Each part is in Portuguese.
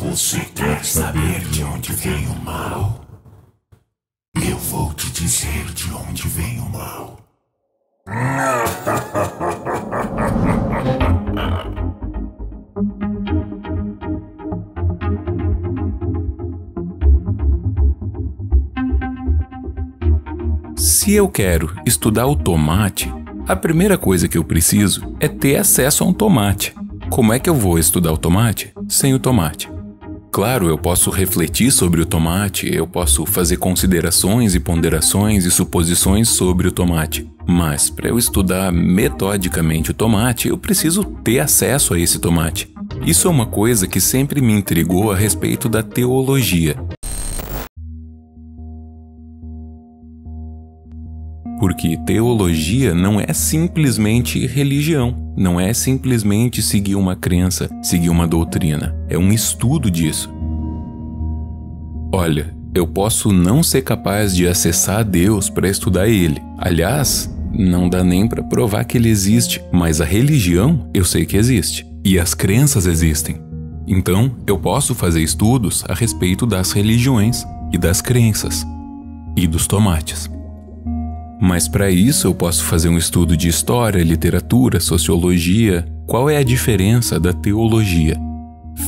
Você quer saber de onde vem o mal? Eu vou te dizer de onde vem o mal. Se eu quero estudar o tomate, a primeira coisa que eu preciso é ter acesso a um tomate. Como é que eu vou estudar o tomate sem o tomate? Claro, eu posso refletir sobre o tomate, eu posso fazer considerações e ponderações e suposições sobre o tomate. Mas para eu estudar metodicamente o tomate, eu preciso ter acesso a esse tomate. Isso é uma coisa que sempre me intrigou a respeito da teologia. Porque teologia não é simplesmente religião, não é simplesmente seguir uma crença, seguir uma doutrina. É um estudo disso. Olha, eu posso não ser capaz de acessar Deus para estudar Ele. Aliás, não dá nem para provar que Ele existe, mas a religião eu sei que existe. E as crenças existem. Então, eu posso fazer estudos a respeito das religiões e das crenças e dos tomates. Mas para isso eu posso fazer um estudo de história, literatura, sociologia. Qual é a diferença da teologia?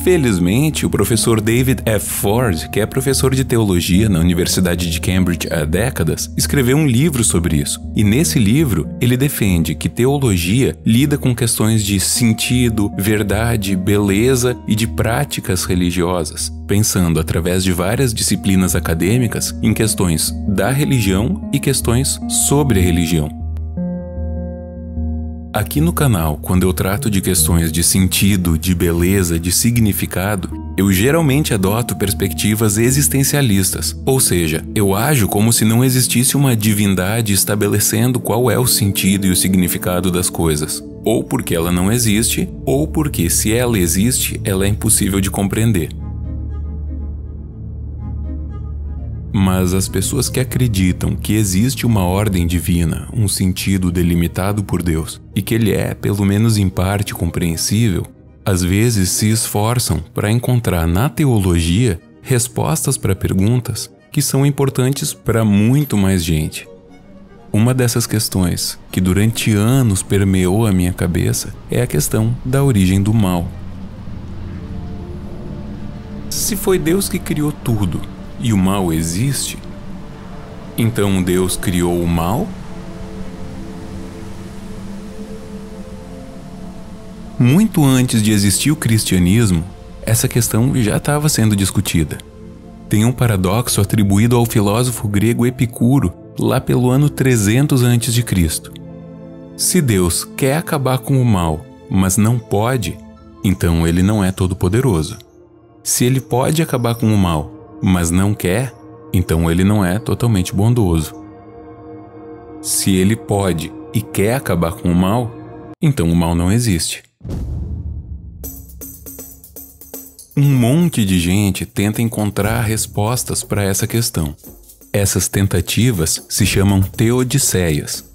Felizmente, o professor David F. Ford, que é professor de teologia na Universidade de Cambridge há décadas, escreveu um livro sobre isso. E nesse livro, ele defende que teologia lida com questões de sentido, verdade, beleza e de práticas religiosas, pensando através de várias disciplinas acadêmicas em questões da religião e questões sobre a religião. Aqui no canal, quando eu trato de questões de sentido, de beleza, de significado, eu geralmente adoto perspectivas existencialistas, ou seja, eu ajo como se não existisse uma divindade estabelecendo qual é o sentido e o significado das coisas, ou porque ela não existe, ou porque se ela existe, ela é impossível de compreender. Mas as pessoas que acreditam que existe uma ordem divina, um sentido delimitado por Deus, e que ele é, pelo menos em parte, compreensível, às vezes se esforçam para encontrar na teologia respostas para perguntas que são importantes para muito mais gente. Uma dessas questões que durante anos permeou a minha cabeça é a questão da origem do mal. Se foi Deus que criou tudo, e o mal existe? Então Deus criou o mal? Muito antes de existir o cristianismo, essa questão já estava sendo discutida. Tem um paradoxo atribuído ao filósofo grego Epicuro, lá pelo ano 300 a.C. Se Deus quer acabar com o mal, mas não pode, então ele não é todo-poderoso. Se ele pode acabar com o mal, mas não quer, então ele não é totalmente bondoso. Se ele pode e quer acabar com o mal, então o mal não existe. Um monte de gente tenta encontrar respostas para essa questão. Essas tentativas se chamam teodiceias.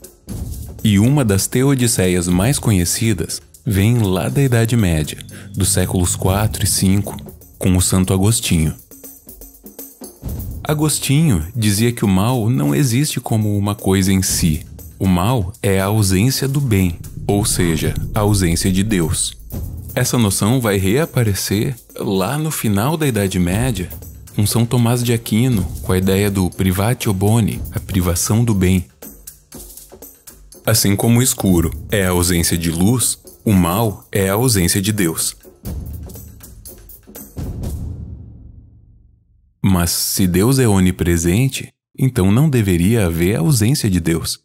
E uma das teodiceias mais conhecidas vem lá da Idade Média, dos séculos 4 e 5, com o Santo Agostinho. Agostinho dizia que o mal não existe como uma coisa em si. O mal é a ausência do bem, ou seja, a ausência de Deus. Essa noção vai reaparecer lá no final da Idade Média, com São Tomás de Aquino, com a ideia do privatio boni, a privação do bem. Assim como o escuro é a ausência de luz, o mal é a ausência de Deus. Mas se Deus é onipresente, então não deveria haver ausência de Deus.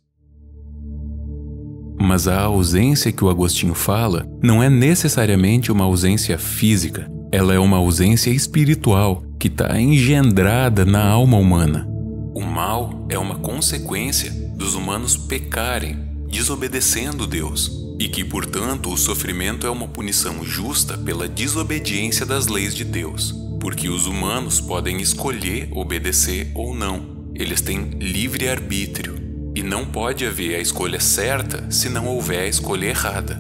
Mas a ausência que o Agostinho fala não é necessariamente uma ausência física, ela é uma ausência espiritual que está engendrada na alma humana. O mal é uma consequência dos humanos pecarem, desobedecendo Deus, e que, portanto, o sofrimento é uma punição justa pela desobediência das leis de Deus. Porque os humanos podem escolher obedecer ou não. Eles têm livre-arbítrio. E não pode haver a escolha certa se não houver a escolha errada.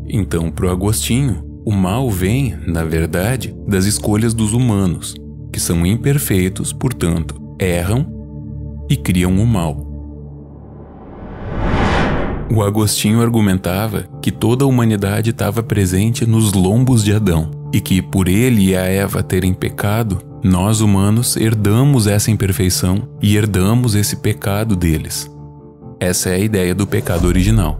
Então, para o Agostinho, O mal vem, na verdade, das escolhas dos humanos, que são imperfeitos, portanto, erram e criam o mal. O Agostinho argumentava que toda a humanidade estava presente nos lombos de Adão e que, por ele e a Eva terem pecado, nós humanos herdamos essa imperfeição e herdamos esse pecado deles. Essa é a ideia do pecado original.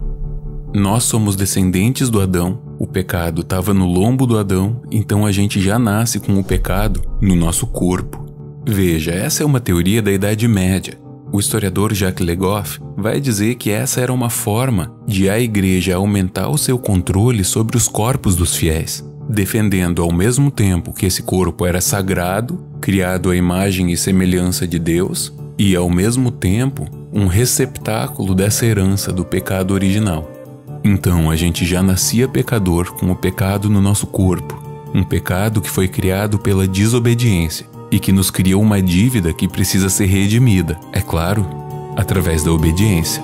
Nós somos descendentes do Adão, o pecado estava no lombo do Adão, então a gente já nasce com o pecado no nosso corpo. Veja, essa é uma teoria da Idade Média. O historiador Jacques Le Goff vai dizer que essa era uma forma de a Igreja aumentar o seu controle sobre os corpos dos fiéis, defendendo ao mesmo tempo que esse corpo era sagrado, criado à imagem e semelhança de Deus, e ao mesmo tempo um receptáculo dessa herança do pecado original. Então a gente já nascia pecador com o pecado no nosso corpo, um pecado que foi criado pela desobediência e que nos criou uma dívida que precisa ser redimida, é claro, através da obediência.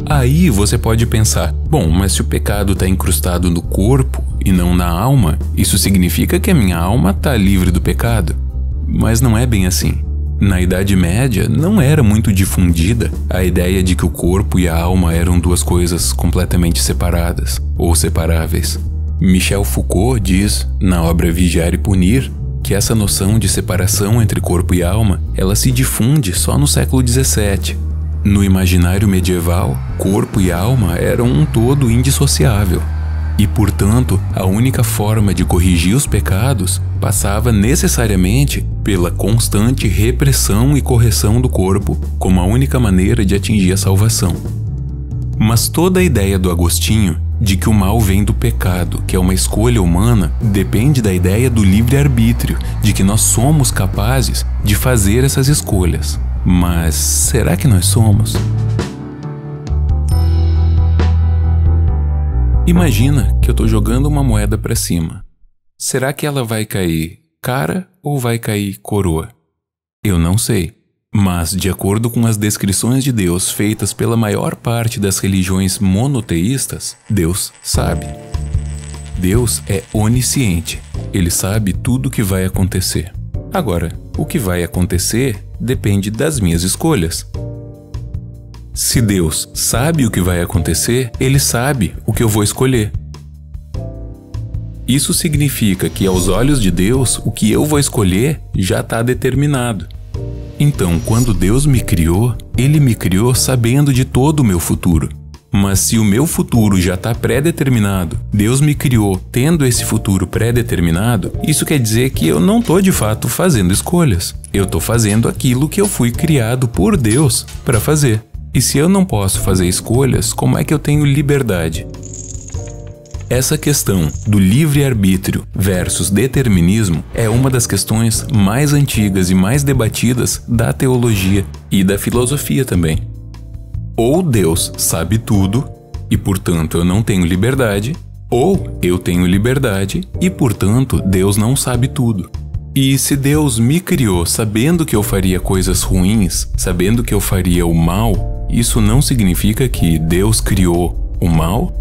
Aí você pode pensar, bom, mas se o pecado está incrustado no corpo e não na alma, isso significa que a minha alma está livre do pecado? Mas não é bem assim. Na Idade Média, não era muito difundida a ideia de que o corpo e a alma eram duas coisas completamente separadas ou separáveis. Michel Foucault diz, na obra Vigiar e Punir, que essa noção de separação entre corpo e alma, ela se difunde só no século XVII. No imaginário medieval, corpo e alma eram um todo indissociável. E, portanto, a única forma de corrigir os pecados passava necessariamente pela constante repressão e correção do corpo como a única maneira de atingir a salvação. Mas toda a ideia do Agostinho de que o mal vem do pecado, que é uma escolha humana, depende da ideia do livre-arbítrio, de que nós somos capazes de fazer essas escolhas. Mas será que nós somos? Imagina que eu estou jogando uma moeda para cima. Será que ela vai cair cara ou vai cair coroa? Eu não sei. Mas, de acordo com as descrições de Deus feitas pela maior parte das religiões monoteístas, Deus sabe. Deus é onisciente. Ele sabe tudo o que vai acontecer. Agora, o que vai acontecer depende das minhas escolhas. Se Deus sabe o que vai acontecer, Ele sabe o que eu vou escolher. Isso significa que, aos olhos de Deus, o que eu vou escolher já está determinado. Então, quando Deus me criou, Ele me criou sabendo de todo o meu futuro. Mas se o meu futuro já está pré-determinado, Deus me criou tendo esse futuro pré-determinado, isso quer dizer que eu não estou de fato fazendo escolhas. Eu estou fazendo aquilo que eu fui criado por Deus para fazer. E se eu não posso fazer escolhas, como é que eu tenho liberdade? Essa questão do livre-arbítrio versus determinismo é uma das questões mais antigas e mais debatidas da teologia e da filosofia também. Ou Deus sabe tudo e, portanto, eu não tenho liberdade, ou eu tenho liberdade e, portanto, Deus não sabe tudo. E se Deus me criou sabendo que eu faria coisas ruins, sabendo que eu faria o mal, isso não significa que Deus criou o mal?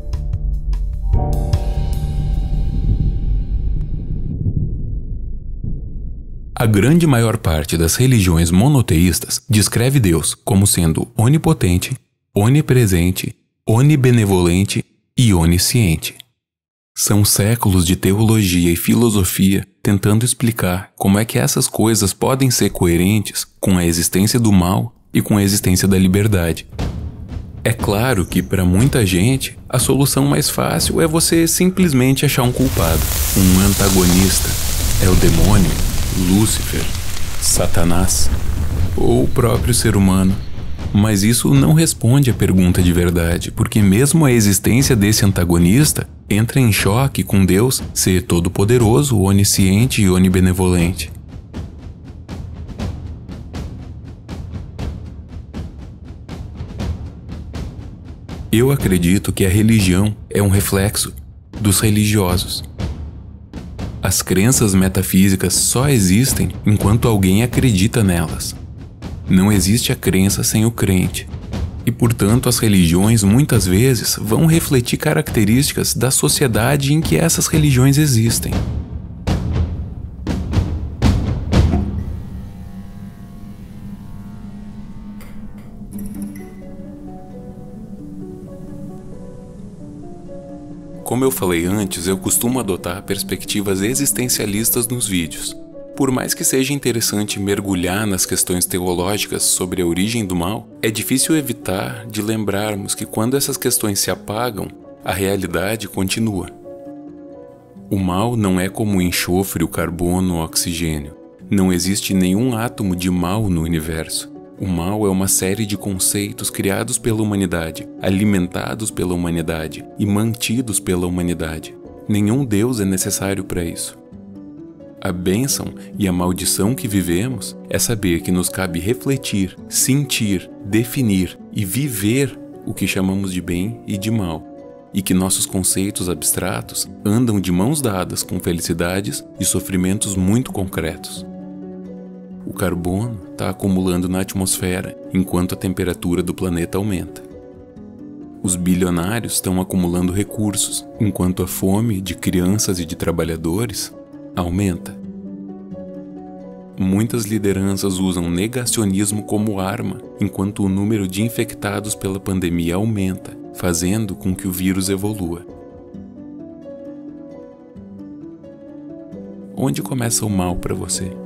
A grande maior parte das religiões monoteístas descreve Deus como sendo onipotente, onipresente, onibenevolente e onisciente. São séculos de teologia e filosofia tentando explicar como é que essas coisas podem ser coerentes com a existência do mal e com a existência da liberdade. É claro que, para muita gente, a solução mais fácil é você simplesmente achar um culpado, um antagonista. É o demônio, Lúcifer, Satanás ou o próprio ser humano. Mas isso não responde à pergunta de verdade, porque mesmo a existência desse antagonista entra em choque com Deus ser todo-poderoso, onisciente e onibenevolente. Eu acredito que a religião é um reflexo dos religiosos. As crenças metafísicas só existem enquanto alguém acredita nelas. Não existe a crença sem o crente. E, portanto, as religiões muitas vezes vão refletir características da sociedade em que essas religiões existem. Como eu falei antes, eu costumo adotar perspectivas existencialistas nos vídeos. Por mais que seja interessante mergulhar nas questões teológicas sobre a origem do mal, é difícil evitar de lembrarmos que quando essas questões se apagam, a realidade continua. O mal não é como o enxofre, o carbono, o oxigênio. Não existe nenhum átomo de mal no universo. O mal é uma série de conceitos criados pela humanidade, alimentados pela humanidade e mantidos pela humanidade. Nenhum Deus é necessário para isso. A bênção e a maldição que vivemos é saber que nos cabe refletir, sentir, definir e viver o que chamamos de bem e de mal, e que nossos conceitos abstratos andam de mãos dadas com felicidades e sofrimentos muito concretos. O carbono está acumulando na atmosfera enquanto a temperatura do planeta aumenta. Os bilionários estão acumulando recursos enquanto a fome de crianças e de trabalhadores aumenta. Muitas lideranças usam negacionismo como arma enquanto o número de infectados pela pandemia aumenta, fazendo com que o vírus evolua. Onde começa o mal para você?